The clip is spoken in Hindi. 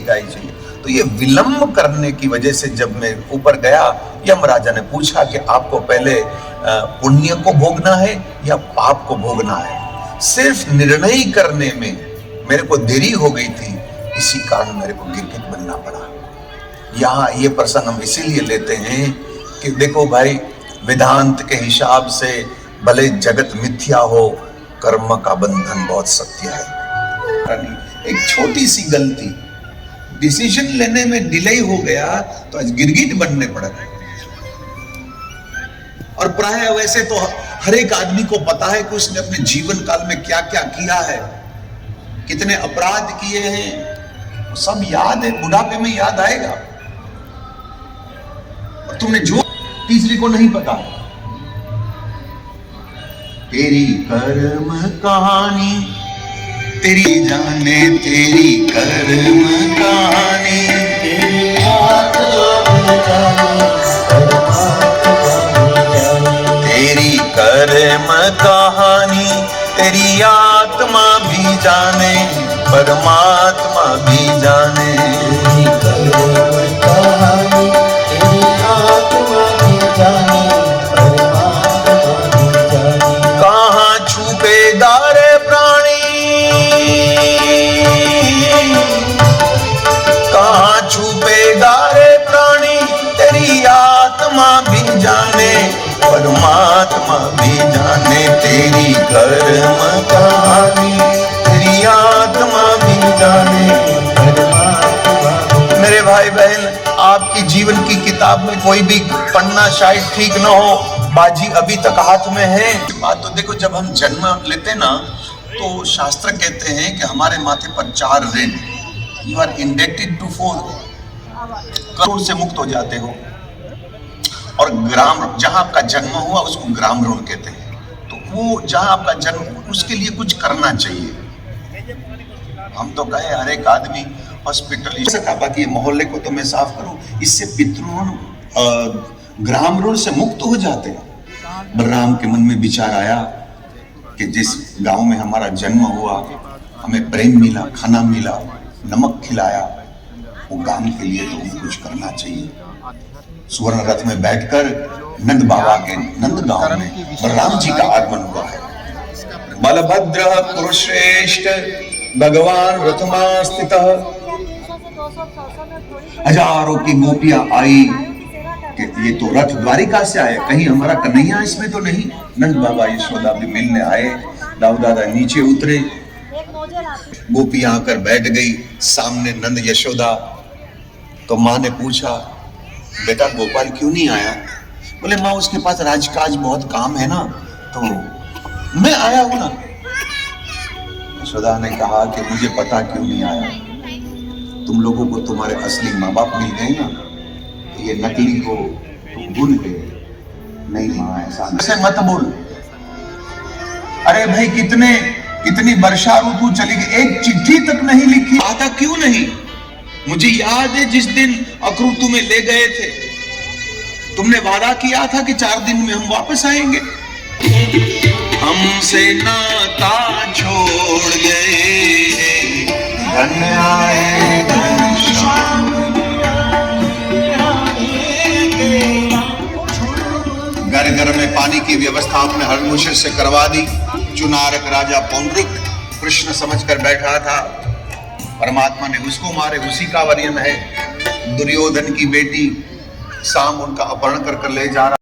गाय चाहिए। तो ये विलंब करने की वजह से जब मैं ऊपर गया, यमराजा ने पूछा कि आपको पहले पुण्य को भोगना है या पाप को भोगना है। सिर्फ निर्णय करने में मेरे को देरी हो गई थी, इसी कारण मेरे को गिरगिट बनना पड़ा। यहाँ ये प्रसंग हम इसीलिए लेते हैं कि देखो भाई, वेदांत के हिसाब से भले जगत मिथ्या हो, कर्म का बंधन बहुत सत्य है। एक छोटी सी गलती, डिसीजन लेने में डिले हो गया तो आज गिरगिट बनने पड़ गए। और प्राय वैसे तो हर एक आदमी को पता है कि उसने अपने जीवन काल में क्या क्या किया है, कितने अपराध किए हैं, सब याद है, बुढ़ापे में याद आएगा। और तुमने जो तीसरी को नहीं पता, तेरी कर्म कहानी तेरी जाने, तेरी कर्म कहानी तेरी कर्म कहानी तेरी आत्मा भी जाने, परमात्मा भी जाने। तेरी कर्म कहानी तेरी आत्मा भी जाने, परमात्मा भी जाने। कहाँ छुपेगा रे प्राणी, कहाँ छुपेगा रे प्राणी, तेरी आत्मा भी जाने, परमात्मा भी जाने। तेरी कर्म कहानी तेरी आत्मा भी जाने, परमात्मा भी। मेरे भाई बहन, आपकी जीवन की किताब में कोई भी पन्ना शायद ठीक न हो, बाजी अभी तक हाथ में है। बात तो देखो, जब हम जन्म लेते ना तो शास्त्र कहते हैं कि हमारे माथे पर 4 ऋण, यू आर इंडेक्टेड टू 4 करोड़ से मुक्त हो जाते हो। और ग्राम, जहां आपका जन्म हुआ उसको ग्राम ऋण कहते हैं। तो वो जहां आपका जन्म, उसके लिए कुछ करना चाहिए। हम तो कहे हर एक आदमी हॉस्पिटल सका, बाकी मोहल्ले को तो मैं साफ करूं, इससे पितृ ग्राम ऋण से मुक्त हो जाते हैं। बलराम के मन में विचार आया कि जिस गांव में हमारा जन्म हुआ, हमें प्रेम मिला, खाना मिला, नमक खिलाया, वो गांव के लिए तो हमें कुछ करना चाहिए। सुवर्ण रथ में बैठकर नंद बाबा के नंद गांव में बलराम जी का आगमन हुआ है। बलभद्र पुरुषश्रेष्ठ भगवान रथमा स्थितः, हजारों की गोपियां आई कि ये तो रथ द्वारिका से आए, कहीं हमारा कन्हैया इसमें तो नहीं। नंद बाबा यशोदा भी मिलने आए। दाऊ दादा नीचे उतरे, गोपियां आकर बैठ गई सामने नंद यशोदा। तो माँ ने पूछा, बेटा गोपाल क्यों नहीं आया? बोले माँ उसके पास राजकाज बहुत काम है ना, तो मैं आया हूं ना। यशोदा ने कहा कि मुझे पता क्यों नहीं आया, तुम लोगों को तुम्हारे असली माँ बाप मिल गए ना, तो ये नकली को तुम भूल गए। नहीं माँ, ऐसा मत बोल। अरे भाई, कितनी वर्षा ऋतु चली गई, एक चिट्ठी तक नहीं लिखी। आता क्यों नहीं? मुझे याद है जिस दिन अक्रूर में ले गए थे, तुमने वादा किया था कि 4 दिन में हम वापस आएंगे। हमसे नाता छोड़ गए, धन्य आए घनश्याम। घर घर में पानी की व्यवस्था आपने हरमुशर से करवा दी। चुनारक राजा पौंड्रुक कृष्ण समझकर बैठा था, परमात्मा ने उसको मारे, उसी का वर्णन है। दुर्योधन की बेटी शाम उनका अपहरण कर ले जा रहा।